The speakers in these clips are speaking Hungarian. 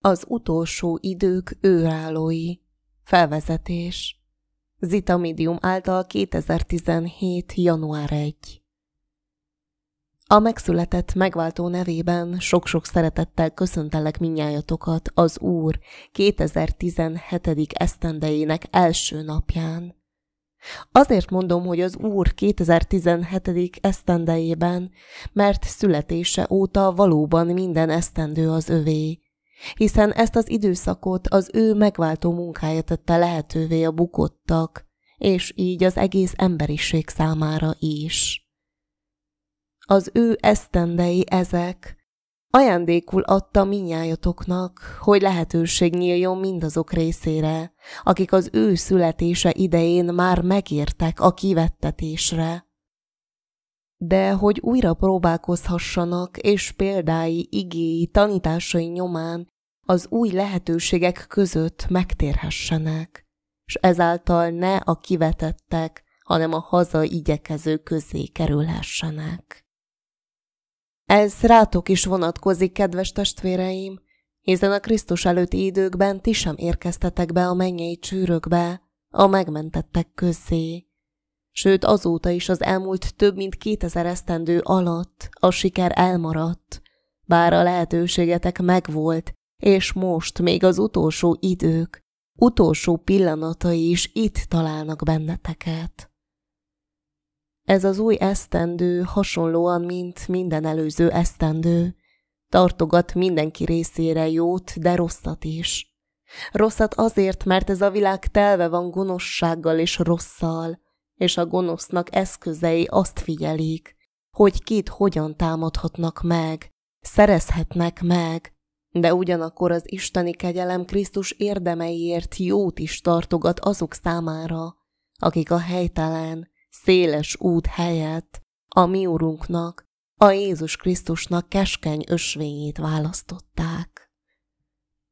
Az utolsó idők őrállói. Felvezetés. Zita Medium által 2017. január 1. A megszületett megváltó nevében sok-sok szeretettel köszöntelek mindnyájatokat az Úr 2017. esztendejének első napján. Azért mondom, hogy az Úr 2017. esztendejében, mert születése óta valóban minden esztendő az övé, hiszen ezt az időszakot az ő megváltó munkája tette lehetővé a bukottak, és így az egész emberiség számára is. Az ő esztendei ezek, ajándékul adta mindnyájatoknak, hogy lehetőség nyíljon mindazok részére, akik az ő születése idején már megértek a kivettetésre. De hogy újra próbálkozhassanak, és példái, igéi, tanításai nyomán az új lehetőségek között megtérhessenek, s ezáltal ne a kivetettek, hanem a haza igyekező közé kerülhessenek. Ez rátok is vonatkozik, kedves testvéreim, hiszen a Krisztus előtti időkben ti sem érkeztetek be a mennyei csűrökbe, a megmentettek közé. Sőt, azóta is az elmúlt több mint 2000 esztendő alatt a siker elmaradt, bár a lehetőségetek megvolt, és most még az utolsó idők, utolsó pillanatai is itt találnak benneteket. Ez az új esztendő hasonlóan, mint minden előző esztendő, tartogat mindenki részére jót, de rosszat is. Rosszat azért, mert ez a világ telve van gonoszsággal és rosszal, és a gonosznak eszközei azt figyelik, hogy kit hogyan támadhatnak meg, szerezhetnek meg, de ugyanakkor az isteni kegyelem Krisztus érdemeiért jót is tartogat azok számára, akik a helytelen, széles út helyett a mi Urunknak, a Jézus Krisztusnak keskeny ösvényét választották.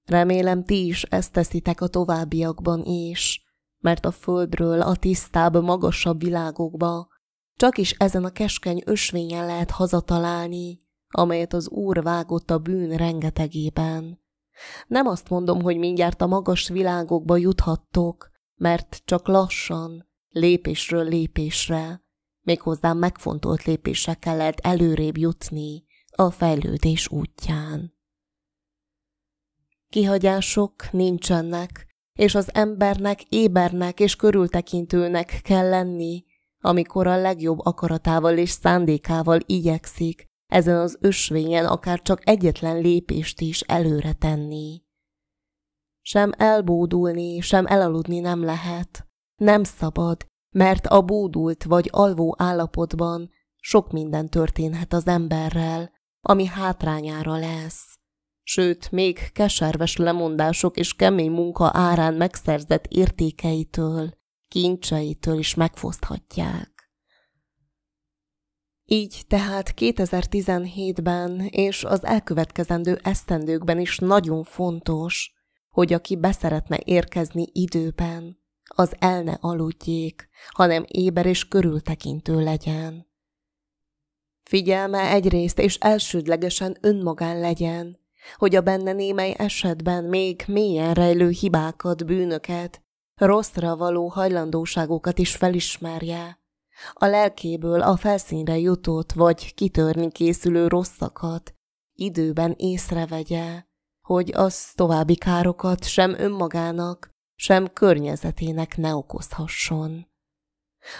Remélem ti is ezt teszitek a továbbiakban is, mert a földről a tisztább, magasabb világokba csak is ezen a keskeny ösvényen lehet hazatalálni, amelyet az Úr vágott a bűn rengetegében. Nem azt mondom, hogy mindjárt a magas világokba juthattok, mert csak lassan, lépésről lépésre, méghozzá megfontolt lépésekkel lehet előrébb jutni a fejlődés útján. Kihagyások nincsenek, és az embernek ébernek és körültekintőnek kell lenni, amikor a legjobb akaratával és szándékával igyekszik ezen az ösvényen akár csak egyetlen lépést is előre tenni. Sem elbódulni, sem elaludni nem lehet. Nem szabad, mert a bódult vagy alvó állapotban sok minden történhet az emberrel, ami hátrányára lesz. Sőt, még keserves lemondások és kemény munka árán megszerzett értékeitől, kincseitől is megfoszthatják. Így tehát 2017-ben és az elkövetkezendő esztendőkben is nagyon fontos, hogy aki beszeretne érkezni időben, az el ne aludjék, hanem éber és körültekintő legyen. Figyelme egyrészt és elsődlegesen önmagán legyen, hogy a benne némely esetben még mélyen rejlő hibákat, bűnöket, rosszra való hajlandóságokat is felismerje, a lelkéből a felszínre jutott vagy kitörni készülő rosszakat időben észrevegye, hogy az további károkat sem önmagának, sem környezetének ne okozhasson.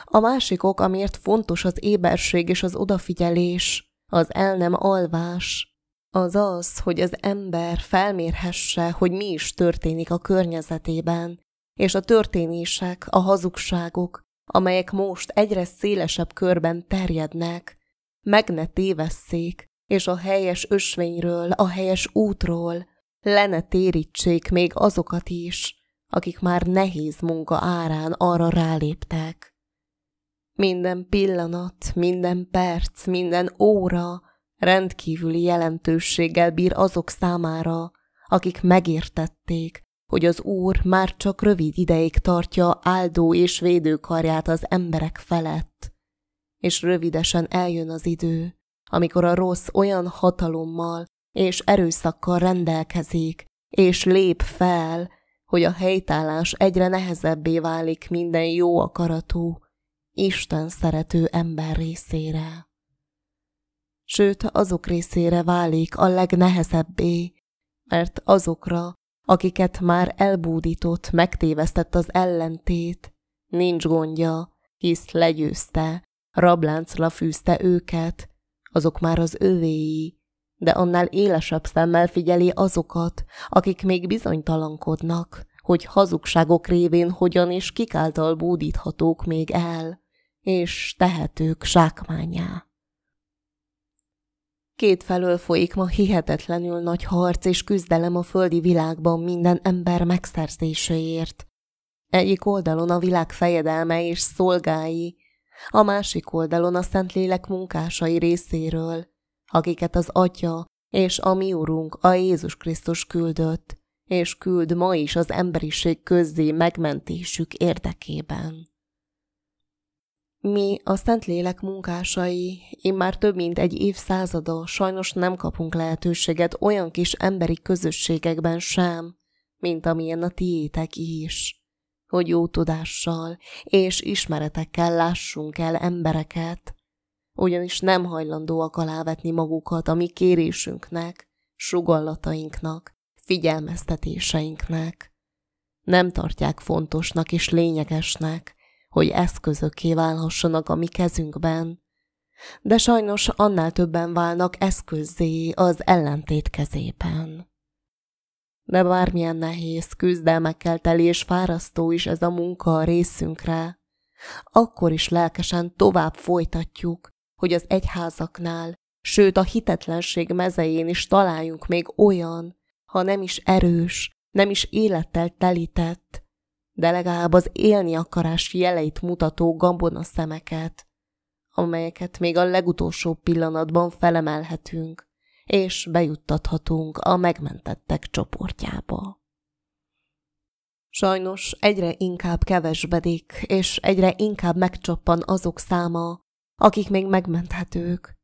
A másik ok, amiért fontos az éberség és az odafigyelés, az el nem alvás, az az, hogy az ember felmérhesse, hogy mi is történik a környezetében, és a történések, a hazugságok, amelyek most egyre szélesebb körben terjednek, meg ne tévesszék, és a helyes ösvényről, a helyes útról le ne térítsék még azokat is, akik már nehéz munka árán arra ráléptek. Minden pillanat, minden perc, minden óra rendkívüli jelentőséggel bír azok számára, akik megértették, hogy az Úr már csak rövid ideig tartja áldó és védőkarját az emberek felett, és rövidesen eljön az idő, amikor a rossz olyan hatalommal és erőszakkal rendelkezik, és lép fel, hogy a helytállás egyre nehezebbé válik minden jó akaratú, Isten szerető ember részére. Sőt, azok részére válik a legnehezebbé, mert azokra, akiket már elbúdított, megtévesztett az ellentét, nincs gondja, hisz legyőzte, rabláncra fűzte őket, azok már az övéi, de annál élesebb szemmel figyeli azokat, akik még bizonytalankodnak, hogy hazugságok révén hogyan és kik által búdíthatók még el, és tehetők zsákmánnyá. Kétfelől folyik ma hihetetlenül nagy harc és küzdelem a földi világban minden ember megszerzéséért. Egyik oldalon a világ fejedelme és szolgái, a másik oldalon a Szentlélek munkásai részéről, akiket az Atya és a mi Urunk, a Jézus Krisztus küldött, és küld ma is az emberiség közzé megmentésük érdekében. Mi, a Szentlélek munkásai, immár több mint egy évszázada sajnos nem kapunk lehetőséget olyan kis emberi közösségekben sem, mint amilyen a tiétek is, hogy jó tudással és ismeretekkel lássunk el embereket, ugyanis nem hajlandóak alávetni magukat a mi kérésünknek, sugallatainknak, figyelmeztetéseinknek. Nem tartják fontosnak és lényegesnek, hogy eszközökké válhassanak a mi kezünkben, de sajnos annál többen válnak eszközzé az ellentét kezében. De bármilyen nehéz, küzdelmekkel teli és fárasztó is ez a munka a részünkre, akkor is lelkesen tovább folytatjuk, hogy az egyházaknál, sőt a hitetlenség mezején is találjunk még olyan, ha nem is erős, nem is élettel telített, de legalább az élni akarás jeleit mutató gabonaszemeket, amelyeket még a legutolsó pillanatban felemelhetünk, és bejuttathatunk a megmentettek csoportjába. Sajnos egyre inkább kevesbedik, és egyre inkább megcsappan azok száma, akik még megmenthetők.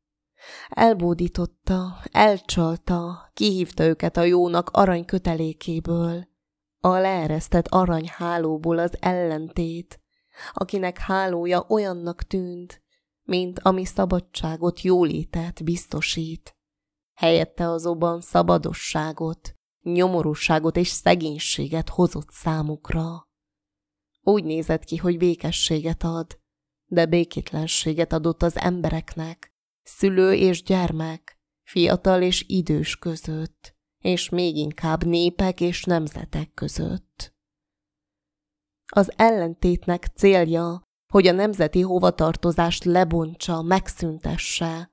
Elbódította, elcsalta, kihívta őket a jónak arany kötelékéből, a leeresztett aranyhálóból az ellentét, akinek hálója olyannak tűnt, mint ami szabadságot, jólétet biztosít. Helyette azonban szabadosságot, nyomorúságot és szegénységet hozott számukra. Úgy nézett ki, hogy békességet ad, de békétlenséget adott az embereknek, szülő és gyermek, fiatal és idős között, és még inkább népek és nemzetek között. Az ellentétnek célja, hogy a nemzeti hovatartozást lebontsa, megszüntesse,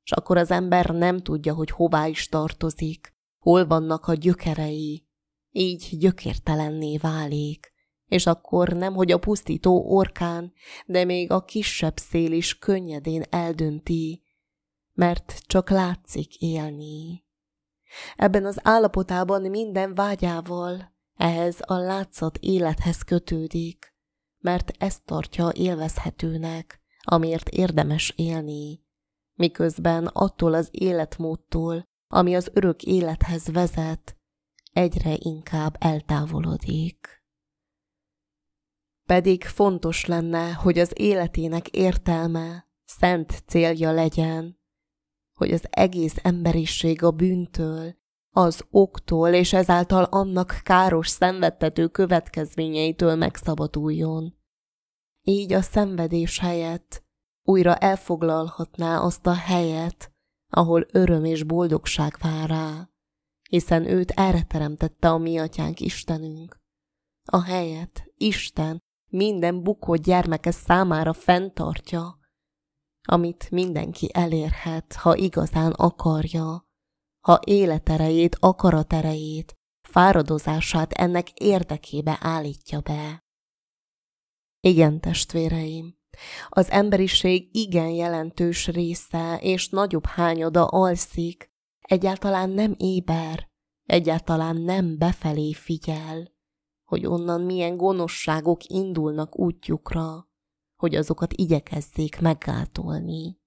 és akkor az ember nem tudja, hogy hová is tartozik, hol vannak a gyökerei, így gyökértelenné válik, és akkor nemhogy a pusztító orkán, de még a kisebb szél is könnyedén eldönti, mert csak látszik élni. Ebben az állapotában minden vágyával ehhez a látszat élethez kötődik, mert ezt tartja élvezhetőnek, amiért érdemes élni, miközben attól az életmódtól, ami az örök élethez vezet, egyre inkább eltávolodik. Pedig fontos lenne, hogy az életének értelme, szent célja legyen, hogy az egész emberiség a bűntől, az októl és ezáltal annak káros, szenvedtető következményeitől megszabaduljon. Így a szenvedés helyett újra elfoglalhatná azt a helyet, ahol öröm és boldogság vár rá, hiszen őt erre teremtette a mi atyánk Istenünk. A helyet Isten minden bukott gyermeke számára fenntartja, amit mindenki elérhet, ha igazán akarja, ha életerejét, akaraterejét, fáradozását ennek érdekébe állítja be. Igen, testvéreim, az emberiség igen jelentős része és nagyobb hányada alszik, egyáltalán nem éber, egyáltalán nem befelé figyel, hogy onnan milyen gonoszságok indulnak útjukra, hogy azokat igyekezzék meggátolni.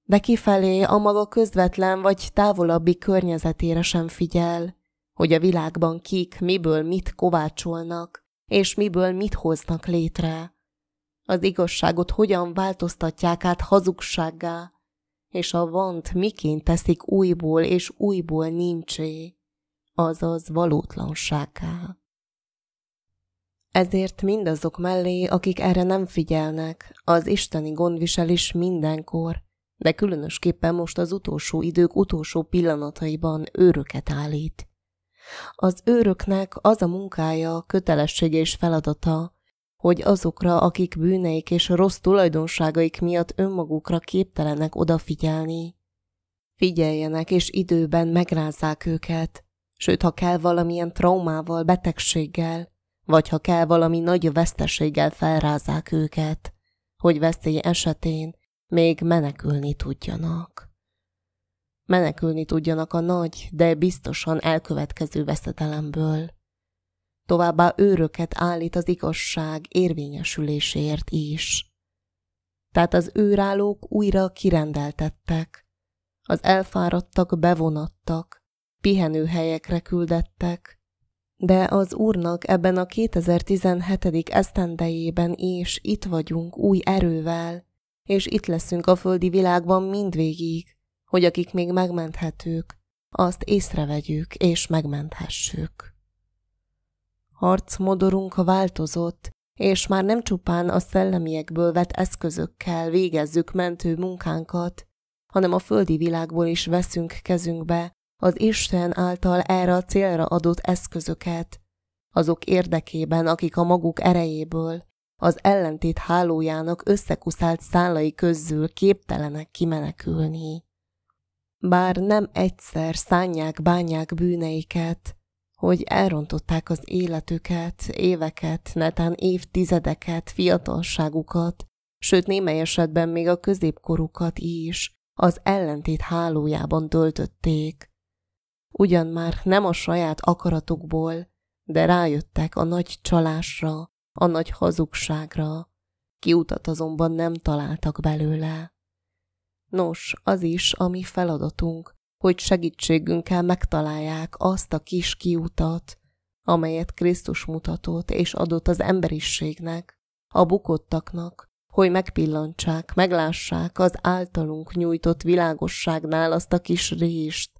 De kifelé a maga közvetlen vagy távolabbi környezetére sem figyel, hogy a világban kik miből mit kovácsolnak, és miből mit hoznak létre. Az igazságot hogyan változtatják át hazugsággá, és a vant miként teszik újból és újból nincsé, azaz valótlansággá. Ezért mindazok mellé, akik erre nem figyelnek, az isteni gondviselés mindenkor, de különösképpen most az utolsó idők utolsó pillanataiban őröket állít. Az őröknek az a munkája, kötelessége és feladata, hogy azokra, akik bűneik és rossz tulajdonságaik miatt önmagukra képtelenek odafigyelni, figyeljenek és időben megrázzák őket, sőt, ha kell valamilyen traumával, betegséggel, vagy ha kell valami nagy veszteséggel felrázzák őket, hogy veszély esetén még menekülni tudjanak. Menekülni tudjanak a nagy, de biztosan elkövetkező veszedelemből. Továbbá őröket állít az igazság érvényesüléséért is. Tehát az őrállók újra kirendeltettek, az elfáradtak bevonattak, pihenőhelyekre küldettek, de az Úrnak ebben a 2017. esztendejében is itt vagyunk új erővel, és itt leszünk a földi világban mindvégig, hogy akik még megmenthetők, azt észrevegyük és megmenthessük. Harcmodorunk változott, és már nem csupán a szellemiekből vett eszközökkel végezzük mentő munkánkat, hanem a földi világból is veszünk kezünkbe az Isten által erre a célra adott eszközöket, azok érdekében, akik a maguk erejéből, az ellentét hálójának összekuszált szálai közül képtelenek kimenekülni. Bár nem egyszer szánják, bánják bűneiket, hogy elrontották az életüket, éveket, netán évtizedeket, fiatalságukat, sőt némely esetben még a középkorukat is az ellentét hálójában töltötték. Ugyan már nem a saját akaratukból, de rájöttek a nagy csalásra, a nagy hazugságra, kiutat azonban nem találtak belőle. Nos, az is a mi feladatunk, hogy segítségünkkel megtalálják azt a kis kiutat, amelyet Krisztus mutatott és adott az emberiségnek, a bukottaknak, hogy megpillantsák, meglássák az általunk nyújtott világosságnál azt a kis rést,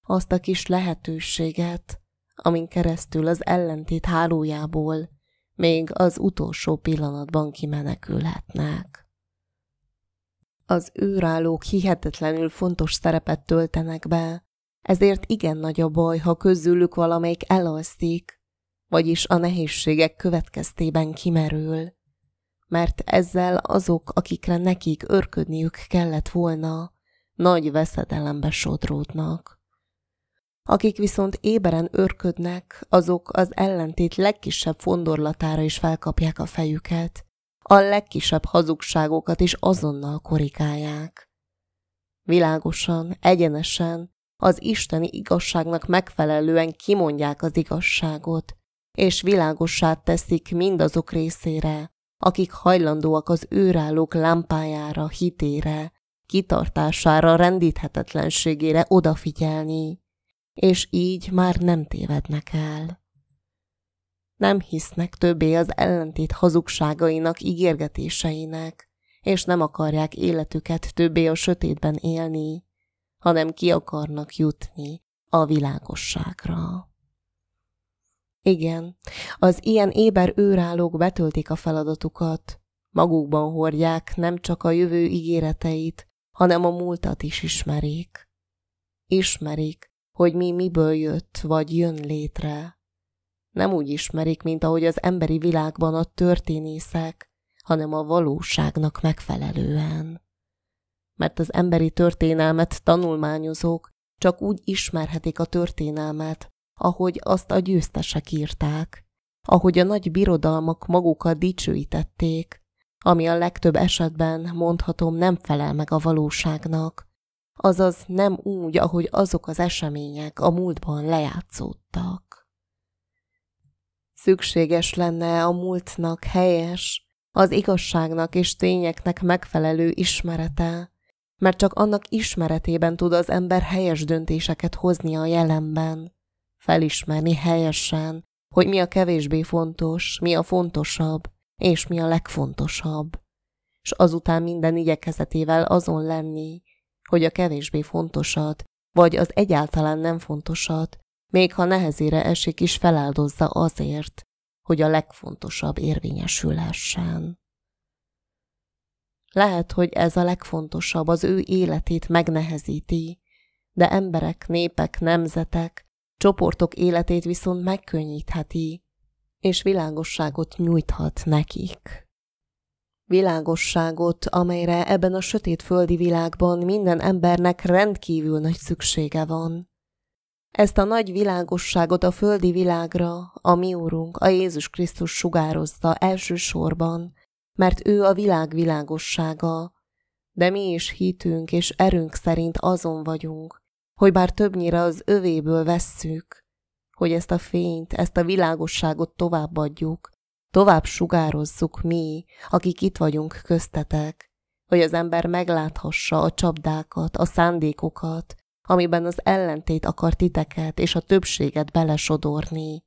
azt a kis lehetőséget, amin keresztül az ellentét hálójából még az utolsó pillanatban kimenekülhetnek. Az őrállók hihetetlenül fontos szerepet töltenek be, ezért igen nagy a baj, ha közülük valamelyik elalszik, vagyis a nehézségek következtében kimerül, mert ezzel azok, akikre nekik örködniük kellett volna, nagy veszedelembe sodródnak. Akik viszont éberen örködnek, azok az ellentét legkisebb fondorlatára is felkapják a fejüket, a legkisebb hazugságokat is azonnal korrigálják. Világosan, egyenesen, az isteni igazságnak megfelelően kimondják az igazságot, és világossá teszik mindazok részére, akik hajlandóak az őrállók lámpájára, hitére, kitartására, rendíthetetlenségére odafigyelni, és így már nem tévednek el. Nem hisznek többé az ellentét hazugságainak, ígérgetéseinek, és nem akarják életüket többé a sötétben élni, hanem ki akarnak jutni a világosságra. Igen, az ilyen éber őrállók betöltik a feladatukat, magukban hordják nem csak a jövő ígéreteit, hanem a múltat is ismerik. Ismerik, hogy mi miből jött vagy jön létre. Nem úgy ismerik, mint ahogy az emberi világban a történészek, hanem a valóságnak megfelelően. Mert az emberi történelmet tanulmányozók csak úgy ismerhetik a történelmet, ahogy azt a győztesek írták, ahogy a nagy birodalmak magukat dicsőítették, ami a legtöbb esetben, mondhatom, nem felel meg a valóságnak, azaz nem úgy, ahogy azok az események a múltban lejátszódtak. Szükséges lenne a múltnak helyes, az igazságnak és tényeknek megfelelő ismerete, mert csak annak ismeretében tud az ember helyes döntéseket hozni a jelenben, felismerni helyesen, hogy mi a kevésbé fontos, mi a fontosabb, és mi a legfontosabb, és azután minden igyekezetével azon lenni, hogy a kevésbé fontosat, vagy az egyáltalán nem fontosat, még ha nehezére esik is, feláldozza azért, hogy a legfontosabb érvényesülhessen. Lehet, hogy ez a legfontosabb az ő életét megnehezíti, de emberek, népek, nemzetek, csoportok életét viszont megkönnyítheti, és világosságot nyújthat nekik. Világosságot, amelyre ebben a sötét földi világban minden embernek rendkívül nagy szüksége van. Ezt a nagy világosságot a földi világra a mi Úrunk, a Jézus Krisztus sugározta elsősorban, mert ő a világ világossága, de mi is hitünk és erőnk szerint azon vagyunk, hogy bár többnyire az övéből vesszük, hogy ezt a fényt, ezt a világosságot továbbadjuk, tovább sugározzuk mi, akik itt vagyunk köztetek, hogy az ember megláthassa a csapdákat, a szándékokat, amiben az ellentét akar titeket és a többséget belesodorni,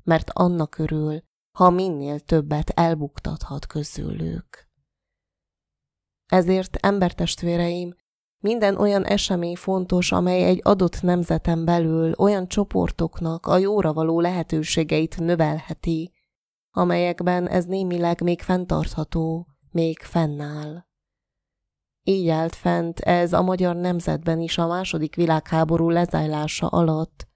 mert annak örül, ha minél többet elbuktathat közülük. Ezért, embertestvéreim, minden olyan esemény fontos, amely egy adott nemzeten belül olyan csoportoknak a jóra való lehetőségeit növelheti, amelyekben ez némileg még fenntartható, még fennáll. Így állt fent ez a magyar nemzetben is a II. Világháború lezajlása alatt,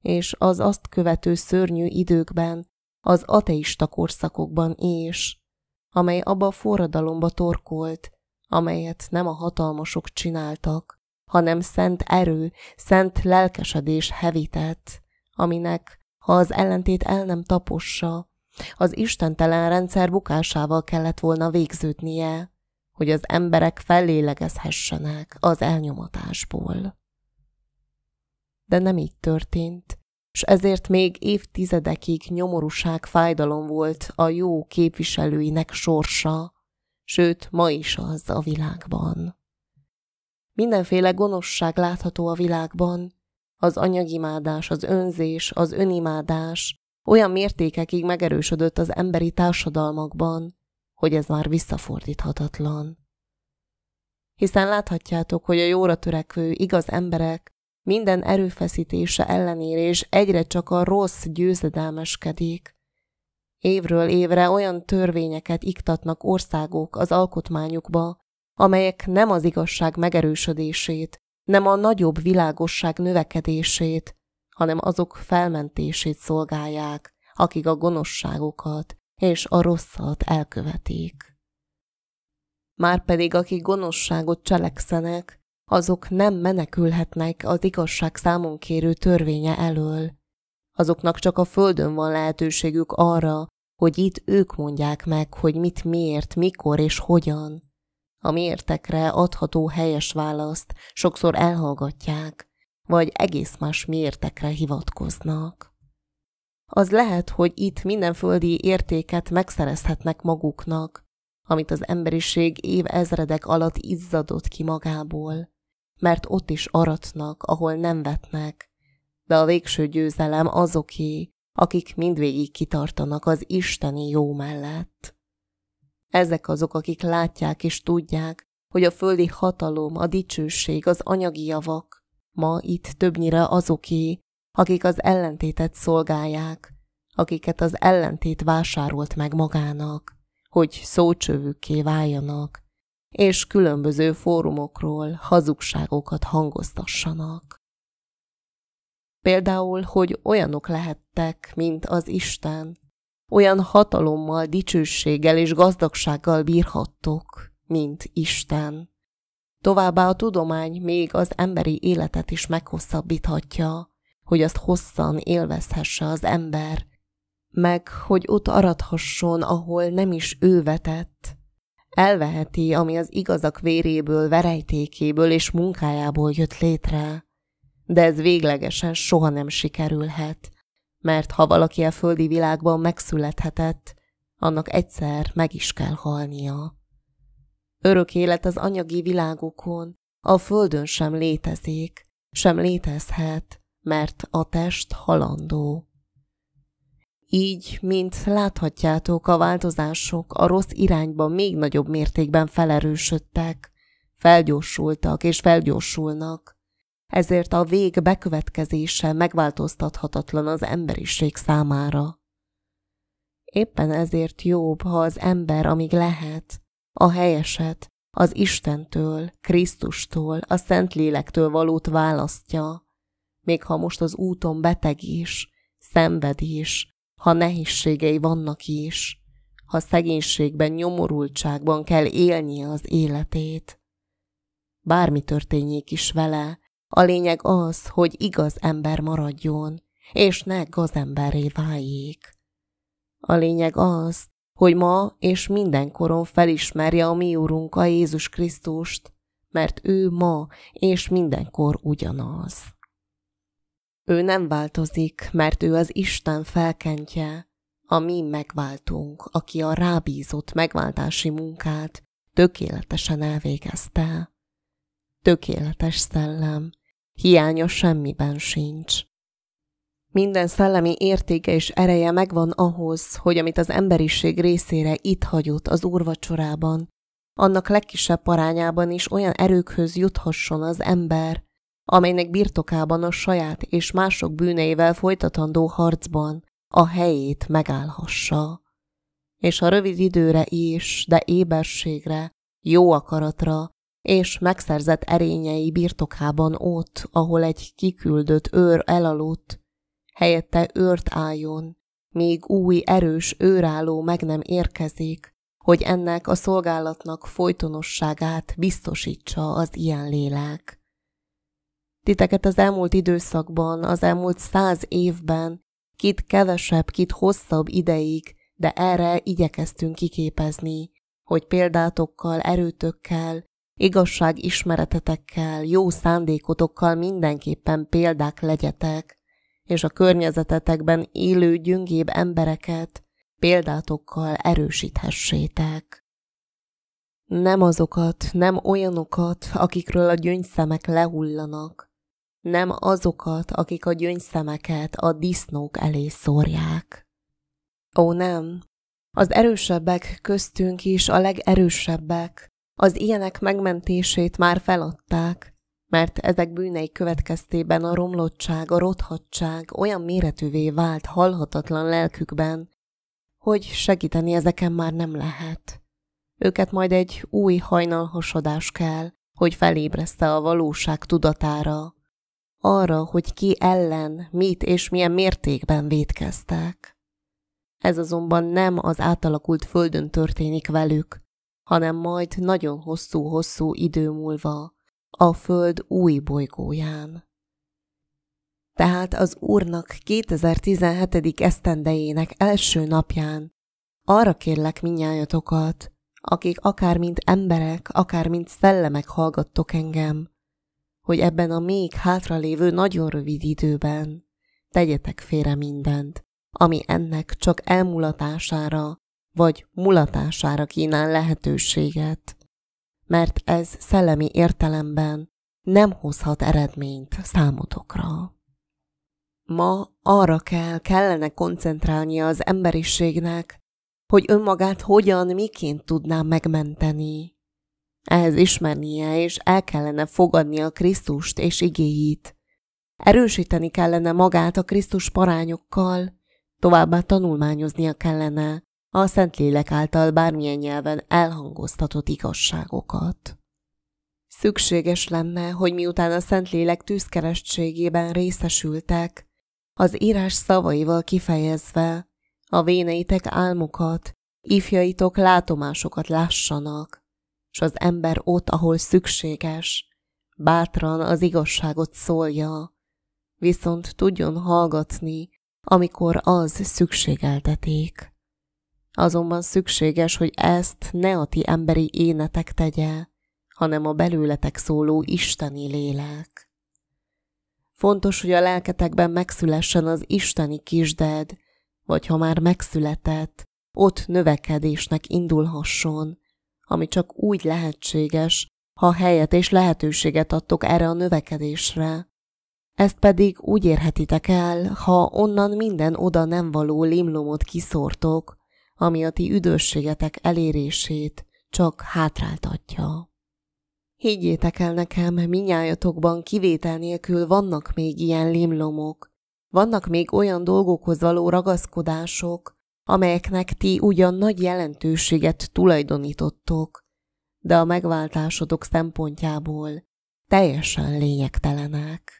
és az azt követő szörnyű időkben, az ateista korszakokban is, amely abba a forradalomba torkolt, amelyet nem a hatalmasok csináltak, hanem szent erő, szent lelkesedés hevített, aminek, ha az ellentét el nem tapossa, az istentelen rendszer bukásával kellett volna végződnie, hogy az emberek fellélegezhessenek az elnyomatásból. De nem így történt, s ezért még évtizedekig nyomorúság, fájdalom volt a jó képviselőinek sorsa, sőt, ma is az a világban. Mindenféle gonoszság látható a világban, az anyagimádás, az önzés, az önimádás olyan mértékekig megerősödött az emberi társadalmakban, hogy ez már visszafordíthatatlan. Hiszen láthatjátok, hogy a jóra törekvő, igaz emberek minden erőfeszítése ellenére és egyre csak a rossz győzedelmeskedik. Évről évre olyan törvényeket iktatnak országok az alkotmányukba, amelyek nem az igazság megerősödését, nem a nagyobb világosság növekedését, hanem azok felmentését szolgálják, akik a gonoszságokat és a rosszat elkövetik. Márpedig akik gonoszságot cselekszenek, azok nem menekülhetnek az igazság számon kérő törvénye elől. Azoknak csak a földön van lehetőségük arra, hogy itt ők mondják meg, hogy mit, miért, mikor és hogyan. A miértekre adható helyes választ sokszor elhallgatják, vagy egész más miértekre hivatkoznak. Az lehet, hogy itt minden földi értéket megszerezhetnek maguknak, amit az emberiség évezredek alatt izzadott ki magából, mert ott is aratnak, ahol nem vetnek, de a végső győzelem azoké, akik mindvégig kitartanak az isteni jó mellett. Ezek azok, akik látják és tudják, hogy a földi hatalom, a dicsőség, az anyagi javak ma itt többnyire azoké, akik az ellentétet szolgálják, akiket az ellentét vásárolt meg magának, hogy szócsövükké váljanak, és különböző fórumokról hazugságokat hangoztassanak. Például, hogy olyanok lehettek, mint az Isten, olyan hatalommal, dicsőséggel és gazdagsággal bírhattok, mint Isten. Továbbá a tudomány még az emberi életet is meghosszabbíthatja, hogy azt hosszan élvezhesse az ember, meg hogy ott arathasson, ahol nem is ő vetett. Elveheti, ami az igazak véréből, verejtékéből és munkájából jött létre. De ez véglegesen soha nem sikerülhet, mert ha valaki a földi világban megszülethetett, annak egyszer meg is kell halnia. Örök élet az anyagi világokon, a földön sem létezik, sem létezhet, mert a test halandó. Így, mint láthatjátok, a változások a rossz irányba még nagyobb mértékben felerősödtek, felgyorsultak és felgyorsulnak, ezért a vég bekövetkezése megváltoztathatatlan az emberiség számára. Éppen ezért jobb, ha az ember, amíg lehet, a helyeset, az Istentől, Krisztustól, a Szentlélektől valót választja, még ha most az úton beteg is, szenved is, ha nehézségei vannak is, ha szegénységben, nyomorultságban kell élnie az életét. Bármi történjék is vele, a lényeg az, hogy igaz ember maradjon, és ne gazemberré váljék. A lényeg az, hogy ma és mindenkoron felismerje a mi Urunk, a Jézus Krisztust, mert ő ma és mindenkor ugyanaz. Ő nem változik, mert ő az Isten felkentje, a mi megváltunk, aki a rábízott megváltási munkát tökéletesen elvégezte. Tökéletes szellem, hiánya semmiben sincs. Minden szellemi értéke és ereje megvan ahhoz, hogy amit az emberiség részére itt hagyott az úrvacsorában, annak legkisebb parányában is olyan erőkhöz juthasson az ember, amelynek birtokában a saját és mások bűneivel folytatandó harcban a helyét megállhassa. És a rövid időre is, de éberségre, jó akaratra és megszerzett erényei birtokában ott, ahol egy kiküldött őr elaludt, helyette őrt álljon, míg új erős őrálló meg nem érkezik, hogy ennek a szolgálatnak folytonosságát biztosítsa az ilyen lélek. Titeket az elmúlt időszakban, az elmúlt 100 évben, kit kevesebb, kit hosszabb ideig, de erre igyekeztünk kiképezni, hogy példátokkal, erőtökkel, igazságismeretetekkel, jó szándékotokkal mindenképpen példák legyetek, és a környezetetekben élő gyöngébb embereket példátokkal erősíthessétek. Nem azokat, nem olyanokat, akikről a gyöngyszemek lehullanak, nem azokat, akik a gyöngyszemeket a disznók elé szórják. Ó, nem! Az erősebbek köztünk is a legerősebbek, az ilyenek megmentését már feladták, mert ezek bűnei következtében a romlottság, a rothadtság olyan méretűvé vált halhatatlan lelkükben, hogy segíteni ezeken már nem lehet. Őket majd egy új hajnalhasadás kell, hogy felébreszte a valóság tudatára, arra, hogy ki ellen, mit és milyen mértékben vétkeztek. Ez azonban nem az átalakult földön történik velük, hanem majd nagyon hosszú-hosszú idő múlva a föld új bolygóján. Tehát az Úrnak 2017. esztendejének első napján arra kérlek mindnyájatokat, akik akár mint emberek, akár mint szellemek hallgattok engem, hogy ebben a még hátralévő nagyon rövid időben tegyetek félre mindent, ami ennek csak elmulatására vagy mulatására kínál lehetőséget, mert ez szellemi értelemben nem hozhat eredményt számotokra. Ma arra kellene koncentrálnia az emberiségnek, hogy önmagát hogyan, miként tudná megmenteni. Ehhez ismernie és el kellene fogadnia Krisztust és igéjét. Erősíteni kellene magát a Krisztus parányokkal, továbbá tanulmányoznia kellene a Szentlélek által bármilyen nyelven elhangoztatott igazságokat. Szükséges lenne, hogy miután a Szentlélek tűzkeresztségében részesültek, az írás szavaival kifejezve, a véneitek álmokat, ifjaitok látomásokat lássanak, s az ember ott, ahol szükséges, bátran az igazságot szólja, viszont tudjon hallgatni, amikor az szükségeltetik. Azonban szükséges, hogy ezt ne a ti emberi énetek tegye, hanem a belőletek szóló isteni lélek. Fontos, hogy a lelketekben megszülessen az isteni kisded, vagy ha már megszületett, ott növekedésnek indulhasson, ami csak úgy lehetséges, ha helyet és lehetőséget adtok erre a növekedésre. Ezt pedig úgy érhetitek el, ha onnan minden oda nem való limlomot kiszórtok, ami a ti üdvösségetek elérését csak hátráltatja. Higgyétek el nekem, minnyájatokban kivétel nélkül vannak még ilyen limlomok, vannak még olyan dolgokhoz való ragaszkodások, amelyeknek ti ugyan nagy jelentőséget tulajdonítottok, de a megváltásotok szempontjából teljesen lényegtelenek.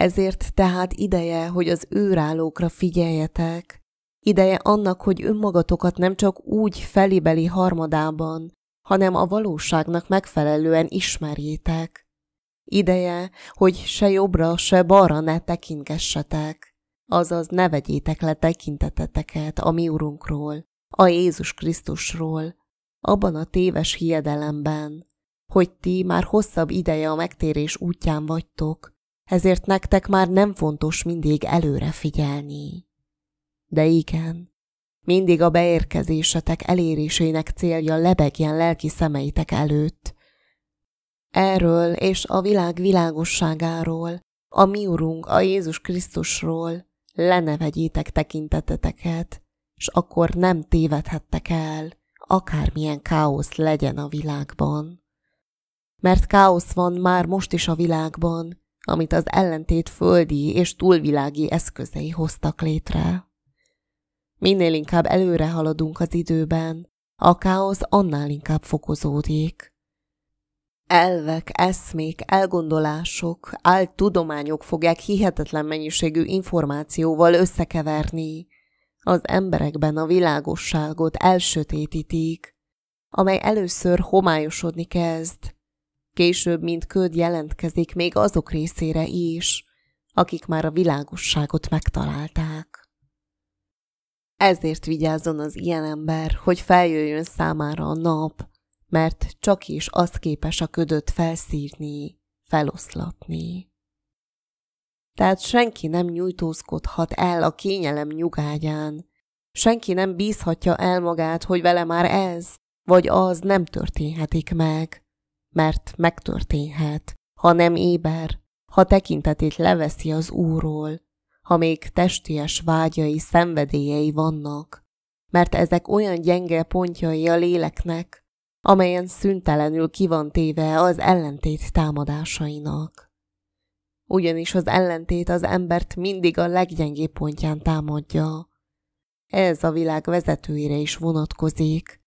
Ezért tehát ideje, hogy az őrállókra figyeljetek, ideje annak, hogy önmagatokat nem csak úgy felibeli harmadában, hanem a valóságnak megfelelően ismerjétek. Ideje, hogy se jobbra, se balra ne tekingessetek, azaz ne vegyétek le tekinteteteket a mi Urunkról, a Jézus Krisztusról, abban a téves hiedelemben, hogy ti már hosszabb ideje a megtérés útján vagytok, ezért nektek már nem fontos mindig előre figyelni. De igen, mindig a beérkezésetek elérésének célja lebegjen lelki szemeitek előtt. Erről és a világ világosságáról, a mi Urunk, a Jézus Krisztusról le ne vegyétek tekinteteteket, s akkor nem tévedhettek el, akármilyen káosz legyen a világban. Mert káosz van már most is a világban, amit az ellentét földi és túlvilági eszközei hoztak létre. Minél inkább előre haladunk az időben, a káosz annál inkább fokozódik. Elvek, eszmék, elgondolások, áltudományok fogják hihetetlen mennyiségű információval összekeverni, az emberekben a világosságot elsötétítik, amely először homályosodni kezd, később mint köd jelentkezik még azok részére is, akik már a világosságot megtalálták. Ezért vigyázzon az ilyen ember, hogy feljöjjön számára a nap, mert csak is az képes a ködöt felszívni, feloszlatni. Tehát senki nem nyújtózkodhat el a kényelem nyugágyán, senki nem bízhatja el magát, hogy vele már ez vagy az nem történhetik meg, mert megtörténhet, ha nem éber, ha tekintetét leveszi az Úrról, ha még testies vágyai, szenvedélyei vannak, mert ezek olyan gyenge pontjai a léleknek, amelyen szüntelenül ki van téve az ellentét támadásainak. Ugyanis az ellentét az embert mindig a leggyengébb pontján támadja. Ez a világ vezetőire is vonatkozik,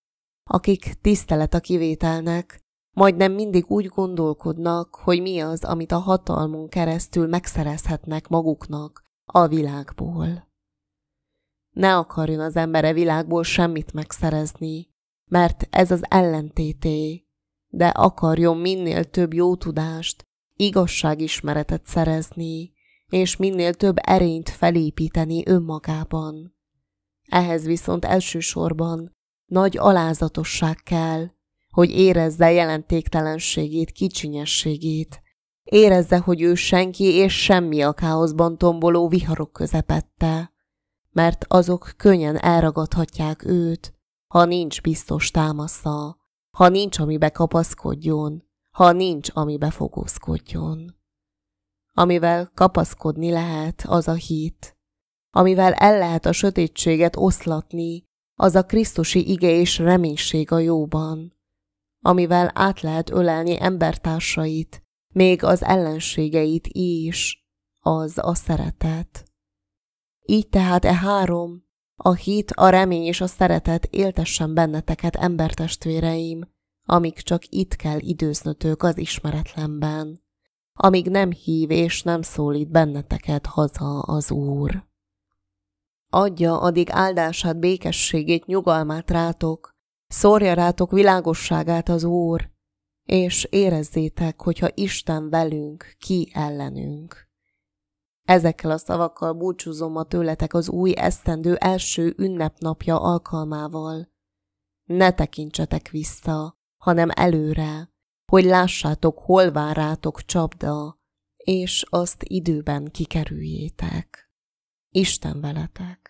akik tisztelet a kivételnek, majdnem mindig úgy gondolkodnak, hogy mi az, amit a hatalmon keresztül megszerezhetnek maguknak a világból. Ne akarjon az embere világból semmit megszerezni, mert ez az ellentété, de akarjon minél több jó tudást, igazságismeretet szerezni, és minél több erényt felépíteni önmagában. Ehhez viszont elsősorban nagy alázatosság kell, hogy érezze jelentéktelenségét, kicsinyességét, érezze, hogy ő senki és semmi a káoszban tomboló viharok közepette, mert azok könnyen elragadhatják őt, ha nincs biztos támasza, ha nincs, amibe kapaszkodjon, ha nincs, amibe fogózkodjon. Amivel kapaszkodni lehet, az a hit, amivel el lehet a sötétséget oszlatni, az a krisztusi ige és reménység a jóban, amivel át lehet ölelni embertársait, még az ellenségeit is, az a szeretet. Így tehát három, a hit, a remény és a szeretet éltessen benneteket, embertestvéreim, amíg csak itt kell időznötök az ismeretlenben, amíg nem hív és nem szólít benneteket haza az Úr. Adja addig áldását, békességét, nyugalmát rátok, szórja rátok világosságát az Úr, és érezzétek, hogyha Isten velünk, ki ellenünk. Ezekkel a szavakkal búcsúzom ma tőletek az új esztendő első ünnepnapja alkalmával. Ne tekintsetek vissza, hanem előre, hogy lássátok, hol vár rátok csapda, és azt időben kikerüljétek. Isten veletek!